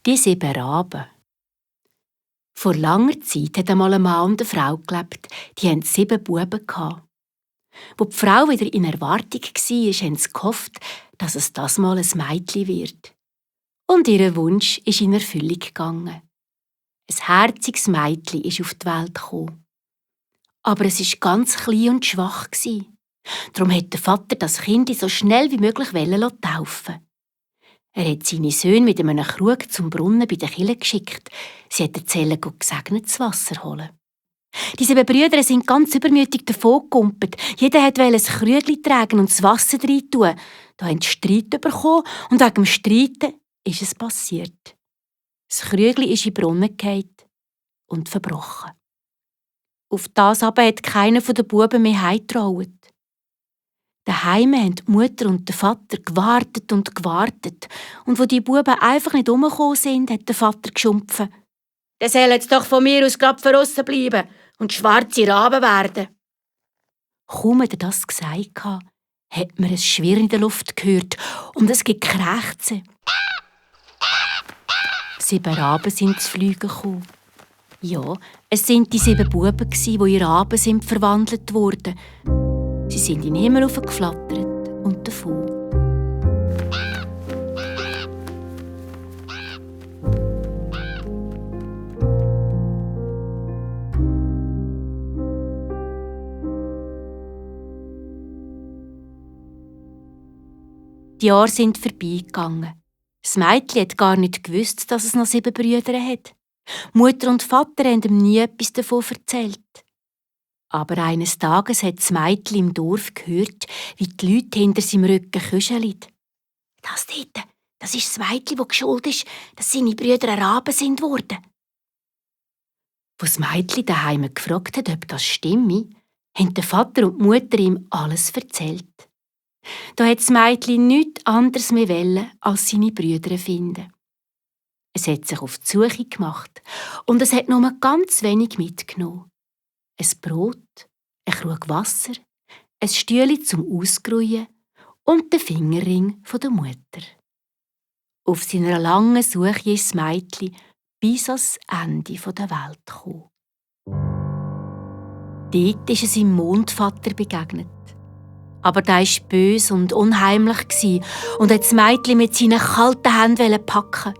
Die 7 Raben. Vor langer Zeit hat einmal ein Mann und eine Frau gelebt, die hatten 7 Buben. Wo die Frau wieder in Erwartung war, haben sie gehofft, dass es das Mal ein Mädchen wird. Und ihr Wunsch ist in Erfüllung gegangen. Ein herziges Mädchen ist auf die Welt gekommen. Aber es war ganz klein und schwach. Darum hat der Vater das Kind so schnell wie möglich taufen. Er hat seine Söhne mit einem Krug zum Brunnen bei der Kille geschickt. Sie hat erzählen, gesegnetes Wasser holen. Die 7 Brüder sind ganz übermütig davongekumpelt. Jeder wollte ein Krügli tragen und das Wasser rein tun. Da haben sie Streit bekommen und wegen dem Streiten ist es passiert. Das Krügli ist in den Brunnen gefallen und verbrochen. Auf das aber hat keiner der Buben mehr heimgetraut. Daheim haben die Mutter und der Vater gewartet und gewartet. Und wo die Buben einfach nicht herumgekommen sind, hat der Vater geschumpfen. «Der soll jetzt doch von mir aus gerade verrissen bleiben und schwarze Raben werden.» Kaum hat er das gesagt, hat man ein Schwirren in der Luft gehört und es gibt Krächzen. 7 Raben sind zu fliegen gekommen. Ja, es sind die 7 Buben, die in Raben verwandelt wurden. Sie sind in den Himmel geflattert und davon. Die Jahre sind vorbeigegangen. Das Mädchen hat gar nicht gewusst, dass es noch 7 Brüder hat. Mutter und Vater haben ihm nie etwas davon erzählt. Aber eines Tages hat das Mädchen im Dorf gehört, wie die Leute hinter seinem Rücken küscheln. «Das dort, das ist das Mädchen, das schuld ist, dass seine Brüder Raben sind worden.» Als das Mädchen daheim gefragt hat, ob das stimme, haben der Vater und die Mutter ihm alles erzählt. Da hat das Mädchen nichts anderes mehr wollen, als seine Brüder finden. Es hat sich auf die Suche gemacht und es hat nur ganz wenig mitgenommen. Ein Brot, ein Krug Wasser, ein Stühle zum Ausruhen und den Fingerring der Mutter. Auf seiner langen Suche ist das Mädchen bis ans Ende der Welt gekommen. Dort ist es seinem Mondvater begegnet. Aber der war böse und unheimlich und hat das Mädchen mit seinen kalten Händen packen.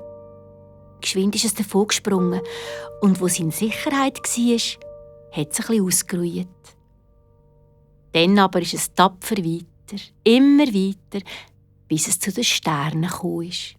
Geschwind ist es davongesprungen und wo es in Sicherheit war, hat es ein bisschen ausgeruht. Dann aber ist es tapfer weiter, immer weiter, bis es zu den Sternen gekommen ist.